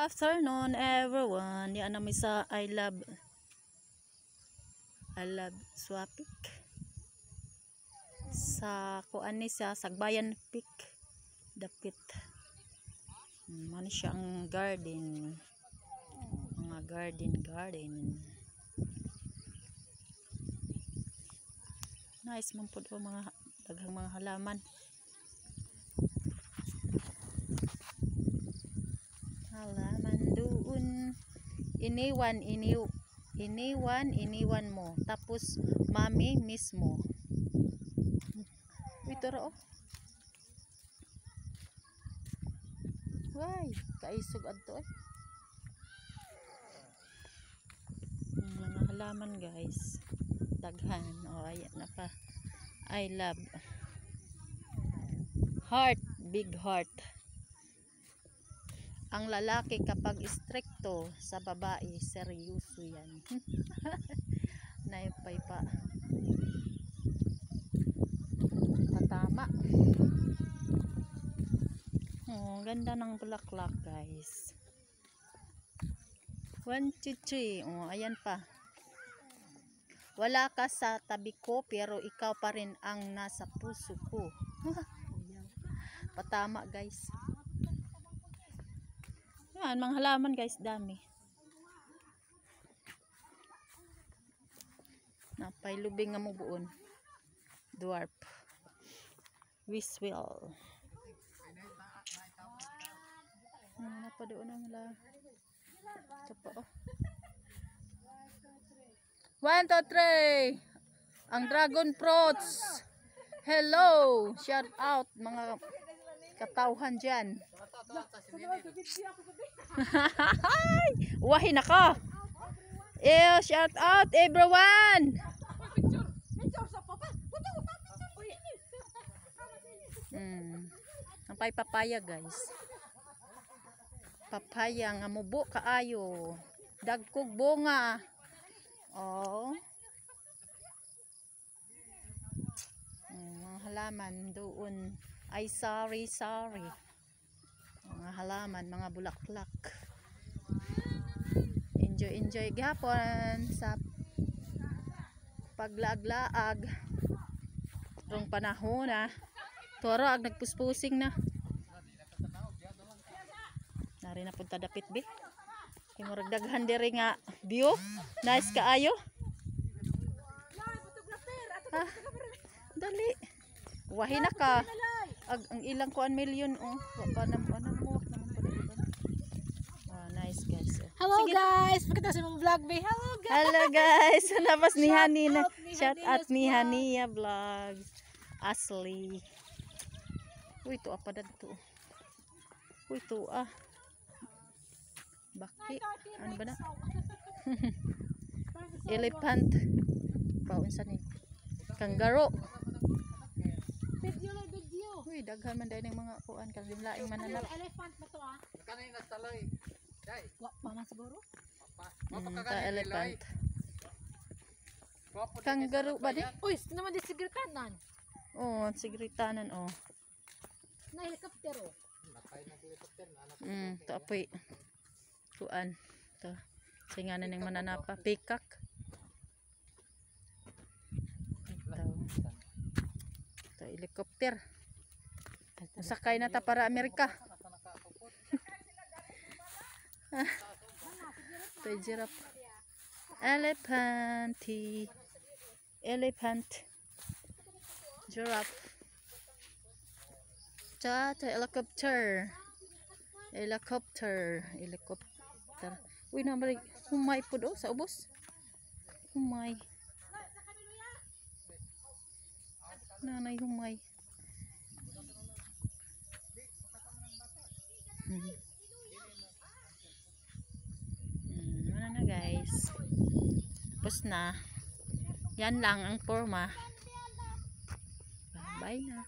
afternoon everyone. Yan namin sa I love Swapik. Sa kuan ni sa Sagbayan Peak. Dapit. Man siya ang garden. Mga garden. Nice man po mga daghang mga halaman. Halaman doon. Iniwan mo. Tapos mami mismo. Ito ra oh. Why? Kaisog adto eh. Mga halaman guys. Daghan. Oh, ayan na pa. I love. Heart. Big heart. Ang lalaki kapag stricto sa babae, seryoso yan. Naipay pa. Patama. Oh, ganda ng bulaklak guys. 1, 2, 3. Oh, ayan pa. Wala ka sa tabi ko pero ikaw pa rin ang nasa puso ko. Patama guys. Yan, mga halaman guys, dami. Napay lubing nga mo buon. Dwarf. Wiswell. Napa doon ang la. Ito po oh. 1, 2, 3. Ang dragon fruits. Hello. Shout out mga katauhan dyan. Wahin ako. Shout out everyone. Ang papaya guys. Papaya nga mubo kaayo. Dagkog bunga. Oh. Mga halaman doon. Ay sorry. Mga halaman, mga bulaklak. Enjoy gapon sa paglaag-laag. Rong panahon na. Toro ag nagpuspusing na. Nari na punta dapit be. Imurag daghan diri nga view. Nice kaayo. Dali. Wahin na ka. Ang ilang kuan million oh. Wa pa mo. Nice guys. Hello sige guys. Pakita sa mong vlog be. Hello guys. Labas ni Hani na. Shout out ni Hania Vlogs. Asli. Uy, ito apa dito. Uy, ito Baki. Ano ba na? Elephant. Paunsa ni. Kangaroo. Video. Uy, daghan man dahil ng mga kuan kang laing mananap. Elephant ba to Kanina talay. Dai. Wa pa man siguro? Elephant. Kangaroo ba di? Uy, naman di sigritanan. Oh, sigritanan oh. Na helicopter oh. Ito apoy. Kuan. Ito. Singanan ng mananapa. Peacock. Ito helicopter. Nasakay na ta para Amerika. Ito giraffe. Elephant. Giraffe. Helicopter. Uy, nabalik. Humay po do sa ubos. Humay. Nanay humay. Ano na guys. Tapos na. Yan lang ang forma. Bye na.